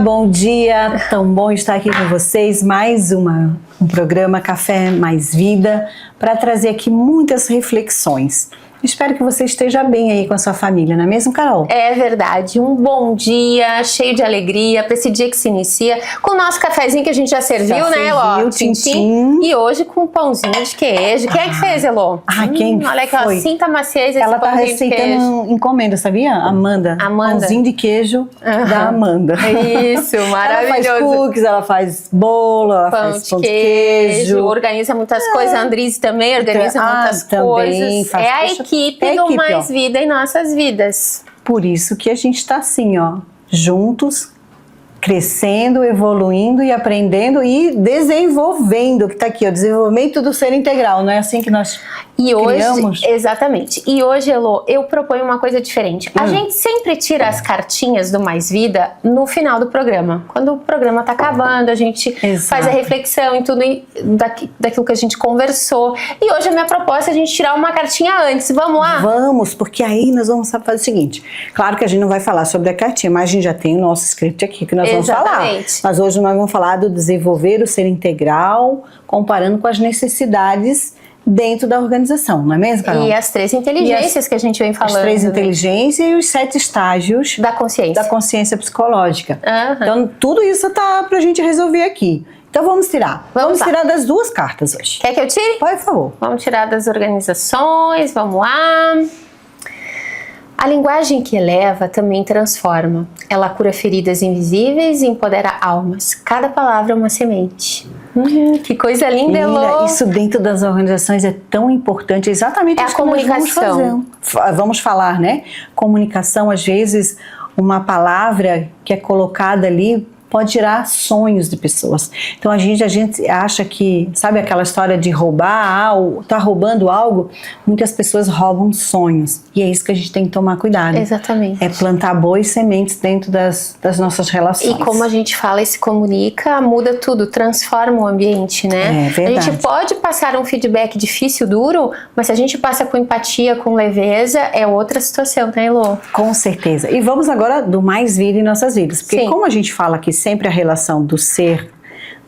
bom dia, tão bom estar aqui com vocês, mais um programa Café Mais Vida, para trazer aqui muitas reflexões. Espero que você esteja bem aí com a sua família, não é mesmo, Carol? É verdade, um bom dia, cheio de alegria, para esse dia que se inicia, com o nosso cafezinho que a gente já serviu, né, Elô? Tintim. E hoje com um pãozinho de queijo. Quem é que fez, Elô? Quem olha aqui, ó, sinta a maciez desse Ela tá pãozinho de queijo. receitando encomenda, sabia? Amanda. Pãozinho de queijo da Amanda. Isso, maravilhoso. Ela faz cookies, ela faz bolo, ela faz pão de queijo. Organiza muitas coisas. A Andrese também organiza muitas coisas. Faz, é a equipe do Mais Vida em nossas vidas. Por isso que a gente está assim, ó, juntos, crescendo, evoluindo e aprendendo e desenvolvendo, que está aqui, o desenvolvimento do ser integral, não é assim que nós criamos? Exatamente. E hoje, Elô, eu proponho uma coisa diferente. A gente sempre tira as cartinhas do Mais Vida no final do programa. Quando o programa está acabando, a gente faz a reflexão em tudo daquilo que a gente conversou. E hoje a minha proposta é a gente tirar uma cartinha antes. Vamos lá? Vamos, porque aí nós vamos fazer o seguinte. Claro que a gente não vai falar sobre a cartinha, mas a gente já tem o nosso script aqui que nós vamos falar. Mas hoje nós vamos falar do desenvolver o ser integral, comparando com as necessidades dentro da organização, não é mesmo, Carol? E as 3 inteligências que a gente vem falando. As 3 inteligências e os 7 estágios da consciência psicológica. Então, tudo isso tá pra gente resolver aqui. Então, vamos tirar. Vamos tirar das 2 cartas hoje. Quer que eu tire? Por favor. Vamos tirar das organizações, vamos lá. A linguagem que eleva também transforma. Ela cura feridas invisíveis e empodera almas. Cada palavra é uma semente. Que coisa linda, Elô! Isso dentro das organizações é tão importante, exatamente isso que nós vamos fazer. Vamos falar, né? Comunicação, às vezes, uma palavra que é colocada ali pode tirar sonhos de pessoas. Então a gente acha que, sabe aquela história de roubar algo, tá roubando algo? Muitas pessoas roubam sonhos. E é isso que a gente tem que tomar cuidado. Exatamente. É plantar boas sementes dentro das nossas relações. E como a gente fala e se comunica, muda tudo, transforma o ambiente, né? É verdade. A gente pode passar um feedback difícil, duro, mas se a gente passa com empatia, com leveza, é outra situação, né, Elô? Com certeza. E vamos agora do mais vida em nossas vidas. Porque como a gente fala aqui sempre a relação do ser,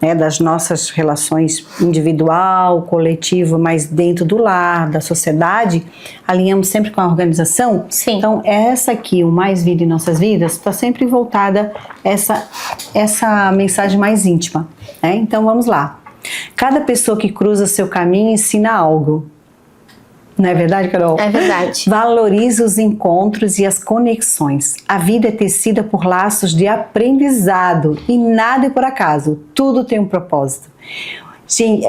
né, das nossas relações individual, coletivo, mas dentro do lar, da sociedade, alinhamos sempre com a organização. Então essa aqui, o Mais Vida em Nossas Vidas, está sempre voltada essa mensagem mais íntima, né? Então vamos lá. Cada pessoa que cruza seu caminho ensina algo. Não é verdade, Carol? É verdade. Valorize os encontros e as conexões. A vida é tecida por laços de aprendizado e nada é por acaso. Tudo tem um propósito. Sim,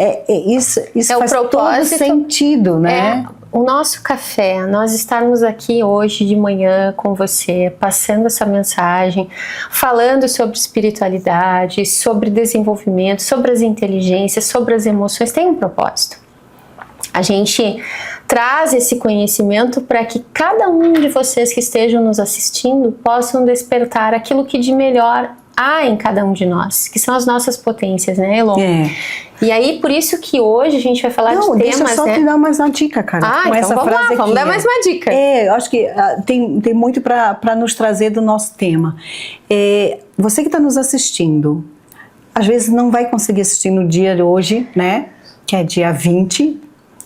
isso faz todo sentido, né? O nosso café, nós estarmos aqui hoje de manhã com você, passando essa mensagem, falando sobre espiritualidade, sobre desenvolvimento, sobre as inteligências, sobre as emoções, tem um propósito. A gente traz esse conhecimento para que cada um de vocês que estejam nos assistindo possam despertar aquilo que de melhor há em cada um de nós, que são as nossas potências, né, Elô? E aí, por isso que hoje a gente vai falar de temas, deixa eu só te dar mais uma dica, cara. Com então vamos lá, vamos dar mais uma dica. Eu acho que tem muito para nos trazer do nosso tema. Você que está nos assistindo, às vezes não vai conseguir assistir no dia de hoje, né, que é dia 20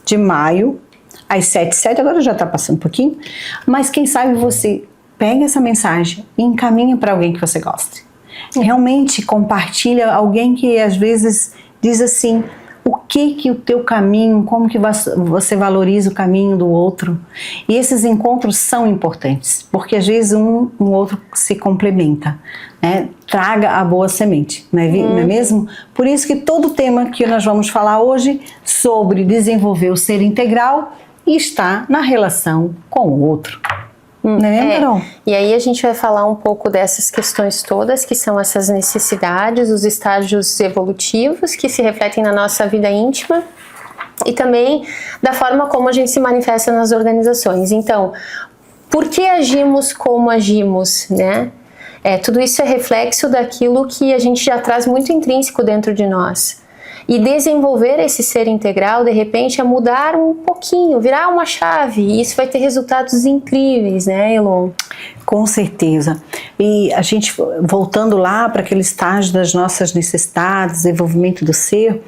de maio, às 7h07, agora já está passando um pouquinho, mas quem sabe você pega essa mensagem e encaminha para alguém que você goste. Realmente compartilha alguém que às vezes diz assim, o que o teu caminho, como que você valoriza o caminho do outro. E esses encontros são importantes, porque às vezes um outro se complementa, né? Traga a boa semente, não é mesmo? Por isso que todo o tema que nós vamos falar hoje sobre desenvolver o ser integral está na relação com o outro. Não é mesmo, Carol? E aí a gente vai falar um pouco dessas questões todas, que são essas necessidades, os estágios evolutivos que se refletem na nossa vida íntima e também da forma como a gente se manifesta nas organizações. Então, por que agimos como agimos, né? Tudo isso é reflexo daquilo que a gente já traz muito intrínseco dentro de nós. E desenvolver esse ser integral, de repente, é mudar um pouquinho, virar uma chave. E isso vai ter resultados incríveis, né, Elon? Com certeza. E a gente, voltando lá para aquele estágio das nossas necessidades, desenvolvimento do ser,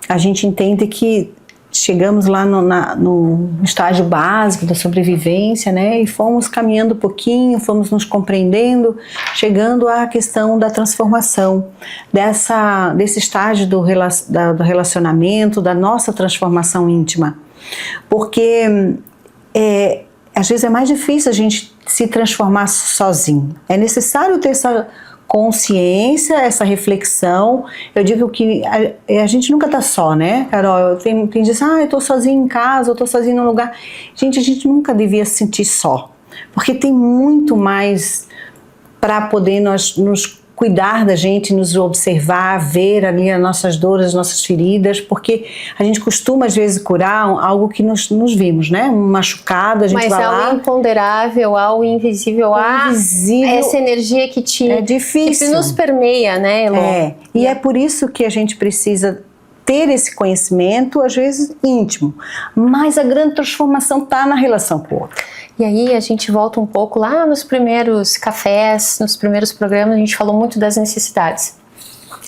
a gente entende que chegamos lá no estágio básico da sobrevivência, né? E fomos caminhando um pouquinho, fomos nos compreendendo, chegando à questão da transformação, desse estágio do relacionamento, da nossa transformação íntima. Porque às vezes é mais difícil a gente se transformar sozinho. É necessário ter essa consciência, essa reflexão. Eu digo que a gente nunca tá só, né, Carol? Tem gente que diz, eu tô sozinho em casa, eu tô sozinho num lugar. Gente, a gente nunca devia se sentir só, porque tem muito mais para poder nos cuidar da gente, nos observar, ver ali as nossas dores, as nossas feridas, porque a gente costuma às vezes curar algo que nos vimos, né? Um machucado, a gente mas vai lá... Mas algo imponderável, algo invisível, essa energia que é difícil. Que nos permeia, né, Elon? E é por isso que a gente precisa ter esse conhecimento, às vezes íntimo, mas a grande transformação está na relação com o outro. E aí a gente volta um pouco lá nos primeiros cafés, nos primeiros programas, a gente falou muito das necessidades.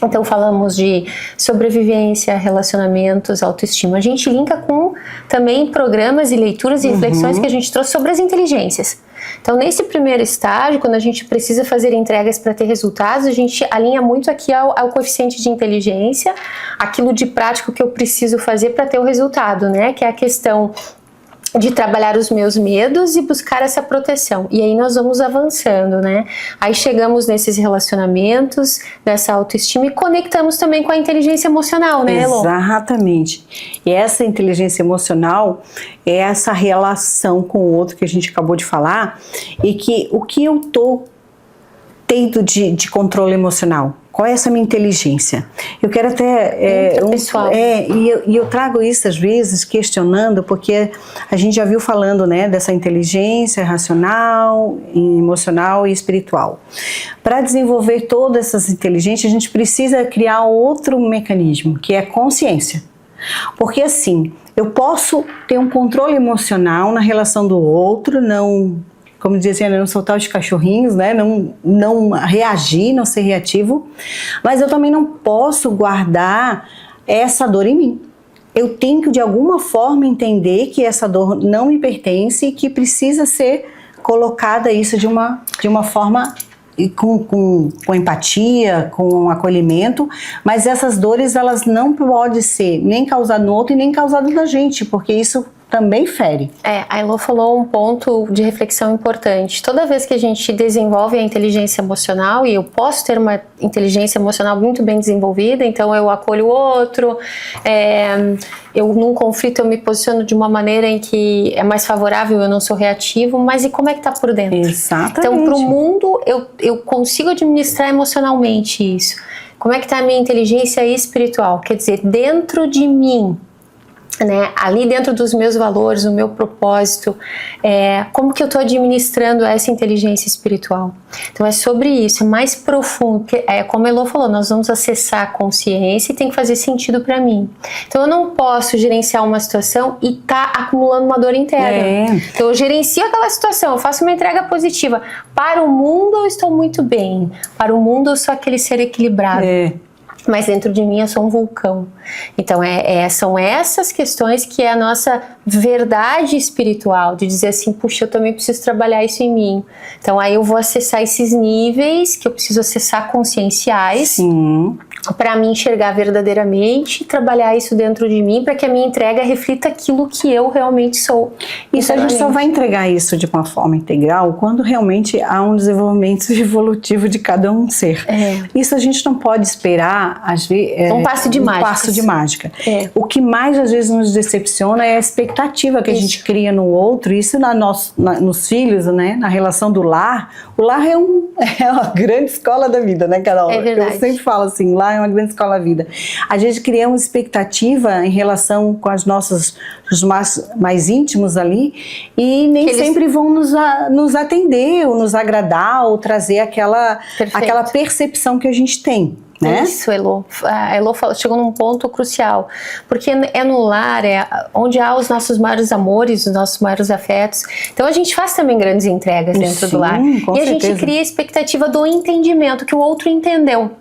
Então falamos de sobrevivência, relacionamentos, autoestima. A gente linka com também programas e leituras e reflexões que a gente trouxe sobre as inteligências. Então nesse primeiro estágio, quando a gente precisa fazer entregas para ter resultados, a gente alinha muito aqui ao coeficiente de inteligência, aquilo de prático que eu preciso fazer para ter o resultado, né? Que é a questão de trabalhar os meus medos e buscar essa proteção. E aí nós vamos avançando, né? Aí chegamos nesses relacionamentos, nessa autoestima e conectamos também com a inteligência emocional, né, Elon? Exatamente. E essa inteligência emocional é essa relação com o outro que a gente acabou de falar, e que o que eu tô tendo de controle emocional? Qual é essa minha inteligência? Eu quero até... pessoal. E eu trago isso às vezes questionando, porque a gente já viu falando, né, dessa inteligência racional, emocional e espiritual. Para desenvolver todas essas inteligências, a gente precisa criar outro mecanismo, que é a consciência. Porque assim, eu posso ter um controle emocional na relação do outro, não... como dizia, não soltar os cachorrinhos, né? Não reagir, não ser reativo, mas eu também não posso guardar essa dor em mim. Eu tenho que de alguma forma entender que essa dor não me pertence e que precisa ser colocada isso de uma forma com empatia, com acolhimento, mas essas dores elas não podem ser nem causadas no outro e nem causadas na gente, porque isso também fere. A Elô falou um ponto de reflexão importante. Toda vez que a gente desenvolve a inteligência emocional, e eu posso ter uma inteligência emocional muito bem desenvolvida, então eu acolho o outro, eu num conflito eu me posiciono de uma maneira em que é mais favorável, eu não sou reativo, mas e como é que tá por dentro? Exatamente. Então pro mundo eu consigo administrar emocionalmente isso. Como é que tá a minha inteligência espiritual? Quer dizer, dentro de mim, né, ali dentro dos meus valores, o meu propósito, como que eu estou administrando essa inteligência espiritual? Então é sobre isso, é mais profundo, como a Elô falou, nós vamos acessar a consciência e tem que fazer sentido para mim. Então eu não posso gerenciar uma situação e tá acumulando uma dor interna. Então eu gerencio aquela situação, eu faço uma entrega positiva. Para o mundo eu estou muito bem, para o mundo eu sou aquele ser equilibrado. Mas dentro de mim eu sou um vulcão. Então são essas questões que é a nossa verdade espiritual, de dizer assim, puxa, eu também preciso trabalhar isso em mim. Então aí eu vou acessar esses níveis que eu preciso acessar conscienciais, para me enxergar verdadeiramente, trabalhar isso dentro de mim, para que a minha entrega reflita aquilo que eu realmente sou. Isso a gente só vai entregar isso de uma forma integral quando realmente há um desenvolvimento evolutivo de cada um ser. Isso a gente não pode esperar, às vezes, um passo de mágica. O que mais às vezes nos decepciona é a expectativa que a gente cria no outro, isso nos filhos, né? Na relação do lar. O lar é uma grande escola da vida, né, Carol? É verdade. Eu sempre falo assim, lá é uma grande escola da vida. A gente cria uma expectativa em relação com os mais íntimos ali, e nem sempre vão nos atender, ou nos agradar, ou trazer aquela percepção que a gente tem. né? Isso, Elo. A Elo chegou num ponto crucial, porque é no lar, é onde há os nossos maiores amores, os nossos maiores afetos. Então a gente faz também grandes entregas dentro do lar. Com e a certeza. gente cria a expectativa do entendimento, que o outro entendeu.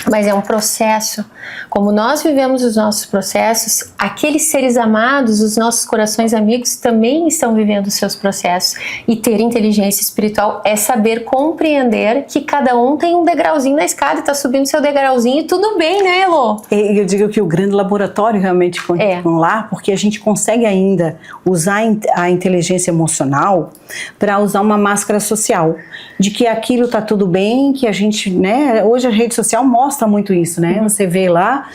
Mas é um processo. Como nós vivemos os nossos processos, aqueles seres amados, os nossos corações amigos, também estão vivendo os seus processos. E ter inteligência espiritual é saber compreender que cada um tem um degrauzinho na escada e está subindo seu degrauzinho e tudo bem, né, Elo? Eu digo que o grande laboratório realmente com lá, porque a gente consegue ainda usar a inteligência emocional para usar uma máscara social, de que aquilo está tudo bem, que a gente, né, hoje a rede social mostra muito isso, né? Você vê lá,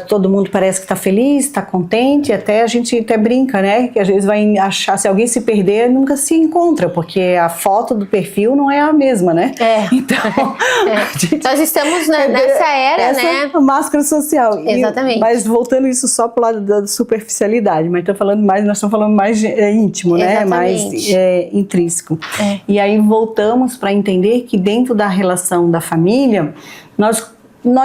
todo mundo parece que está feliz, está contente, até a gente até brinca, né? Que às vezes vai achar, se alguém se perder, nunca se encontra, porque a foto do perfil não é a mesma, né? Então, nós estamos nessa era, né? Máscara social. Exatamente. Mas voltando isso só para o lado da superficialidade, mas nós estamos falando mais íntimo, né? Mais intrínseco. E aí voltamos para entender que dentro da relação da família, nós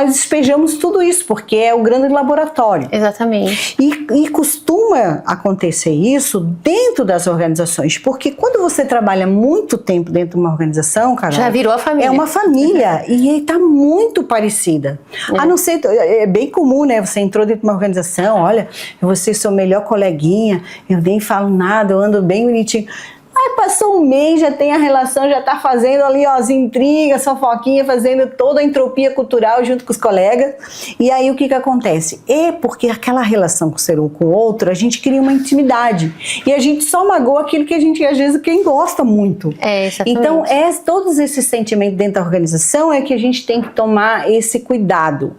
despejamos tudo isso, porque é o grande laboratório. Exatamente. E costuma acontecer isso dentro das organizações, porque quando você trabalha muito tempo dentro de uma organização, Carol, já virou a família. É uma família e está muito parecida. A não ser, é bem comum, né? Você entrou dentro de uma organização, olha, você sou melhor coleguinha, eu nem falo nada, eu ando bem bonitinho. Aí passou um mês, já tem a relação, já tá fazendo ali ó, as intrigas, fofoquinha, fazendo toda a entropia cultural junto com os colegas. E aí o que acontece? É porque aquela relação com o ser um com o outro, a gente cria uma intimidade. E a gente só magoa aquilo que a gente, às vezes, quem gosta muito. Exatamente. Então, todos esses sentimentos dentro da organização é que a gente tem que tomar esse cuidado.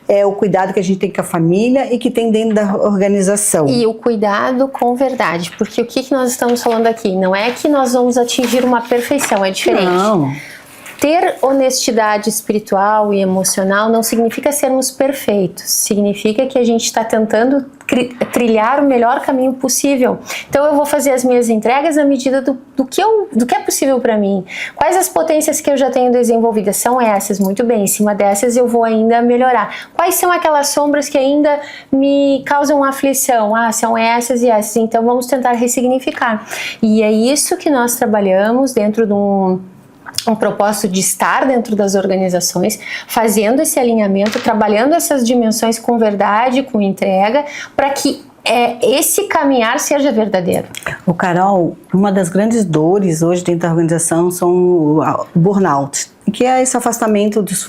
É o cuidado que a gente tem com a família e que tem dentro da organização. E o cuidado com verdade, porque o que nós estamos falando aqui? Não é que nós vamos atingir uma perfeição, é diferente. Não. Ter honestidade espiritual e emocional não significa sermos perfeitos, significa que a gente está tentando trilhar o melhor caminho possível. Então eu vou fazer as minhas entregas na medida do que é possível para mim. Quais as potências que eu já tenho desenvolvidas? São essas, muito bem, em cima dessas eu vou ainda melhorar. Quais são aquelas sombras que ainda me causam aflição? São essas e essas, então vamos tentar ressignificar. E é isso que nós trabalhamos dentro de um propósito de estar dentro das organizações, fazendo esse alinhamento, trabalhando essas dimensões com verdade, com entrega, para que esse caminhar seja verdadeiro. O Carol, uma das grandes dores hoje dentro da organização são o burnout, que é esse afastamento dos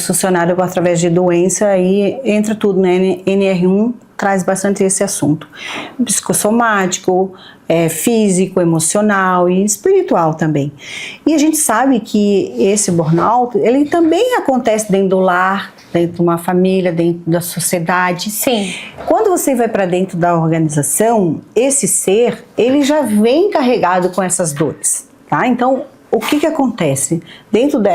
funcionários através de doença, e entra tudo, né? NR1 traz bastante esse assunto. Psicossomático, físico, emocional e espiritual também. E a gente sabe que esse burnout, ele também acontece dentro do lar, dentro de uma família, dentro da sociedade. Sim. Quando você vai para dentro da organização, esse ser, ele já vem carregado com essas dores, tá? Então, o que acontece? Dentro de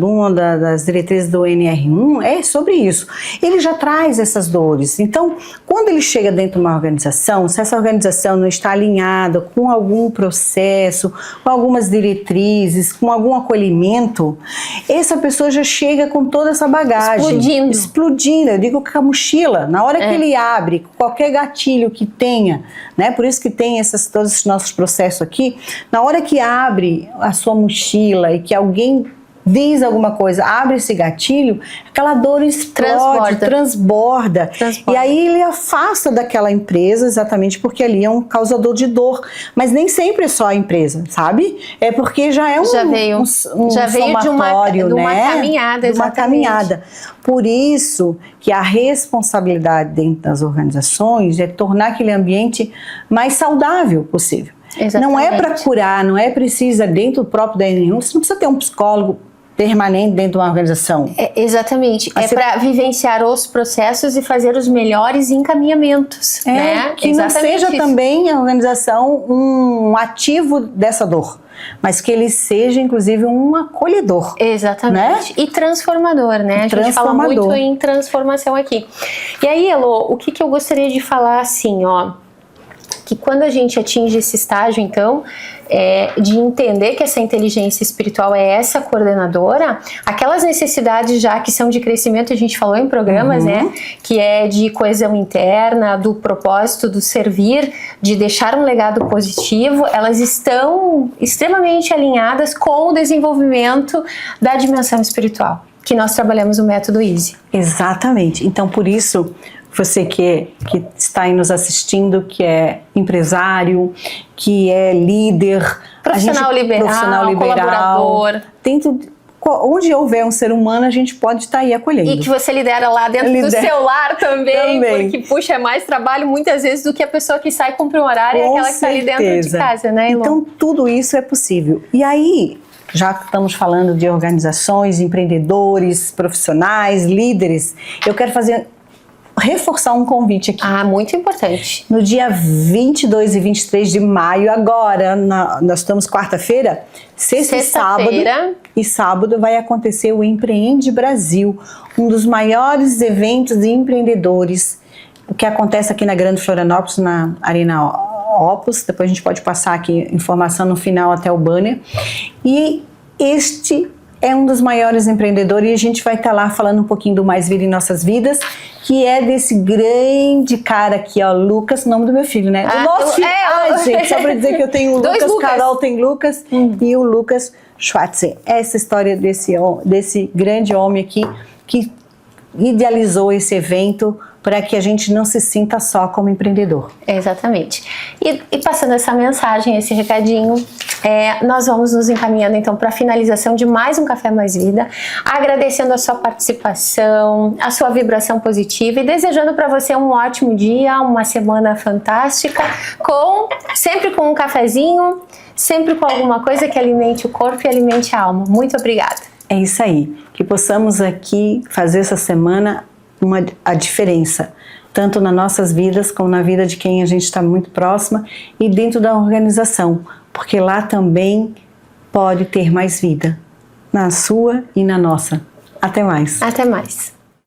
uma das diretrizes do NR1 é sobre isso. Ele já traz essas dores. Então, quando ele chega dentro de uma organização, se essa organização não está alinhada com algum processo, com algumas diretrizes, com algum acolhimento, essa pessoa já chega com toda essa bagagem. Explodindo. Eu digo que a mochila, na hora que ele abre, qualquer gatilho que tenha, né? Por isso que tem todos esses nossos processos aqui, na hora que abre a sua mochila e que alguém diz alguma coisa, abre esse gatilho, aquela dor explode, transborda. E aí ele afasta daquela empresa, exatamente porque ali é um causador de dor. Mas nem sempre é só a empresa, sabe? É porque já é já veio de uma caminhada, de uma caminhada. Por isso que a responsabilidade dentro das organizações é tornar aquele ambiente mais saudável possível. Exatamente. Não é para curar, não é precisa dentro do próprio DNI, você não precisa ter um psicólogo permanente dentro de uma organização. Exatamente, para vivenciar os processos e fazer os melhores encaminhamentos. Né? Que não seja também a organização um ativo dessa dor, mas que ele seja, inclusive, um acolhedor. Exatamente. Né? E transformador, né? A gente fala muito em transformação aqui. E aí, Elo, o que eu gostaria de falar assim, ó? que quando a gente atinge esse estágio, então, de entender que essa inteligência espiritual é essa coordenadora, aquelas necessidades já que são de crescimento, a gente falou em programas, né, que é de coesão interna, do propósito, do servir, de deixar um legado positivo, elas estão extremamente alinhadas com o desenvolvimento da dimensão espiritual, que nós trabalhamos o método Easy. Exatamente. Então, por isso, você que está aí nos assistindo, que é empresário, que é líder, profissional liberal, colaborador, onde houver um ser humano, a gente pode estar aí acolhendo. E que você lidera lá dentro do seu lar também, porque, puxa, é mais trabalho muitas vezes do que a pessoa que sai, cumpre um horário, e aquela que está ali dentro de casa, né, Ilon? Então, tudo isso é possível. E aí, já que estamos falando de organizações, empreendedores, profissionais, líderes, eu quero reforçar um convite aqui. Muito importante. No dia 22 e 23 de maio, agora, nós estamos quarta-feira, sexta e sábado vai acontecer o Empreende Brasil, um dos maiores eventos de empreendedores, o que acontece aqui na Grande Florianópolis, na Arena Opus. Depois a gente pode passar aqui informação no final até o banner. E este é um dos maiores empreendedores e a gente vai estar lá falando um pouquinho do Mais Vida em Nossas Vidas, que é desse grande cara aqui, ó, Lucas, nome do meu filho, né? Do nosso filho. Gente, só pra dizer que eu tenho o Lucas, Carol tem Lucas e o Lucas Schwartzer. Essa história desse grande homem aqui que idealizou esse evento para que a gente não se sinta só como empreendedor. Exatamente. E passando essa mensagem, esse recadinho, nós vamos nos encaminhando então para a finalização de mais um Café Mais Vida, agradecendo a sua participação, a sua vibração positiva e desejando para você um ótimo dia, uma semana fantástica, sempre com um cafezinho, sempre com alguma coisa que alimente o corpo e alimente a alma. Muito obrigada. É isso aí, que possamos aqui fazer essa semana a diferença, tanto nas nossas vidas como na vida de quem a gente está muito próxima e dentro da organização, porque lá também pode ter mais vida, na sua e na nossa. Até mais. Até mais.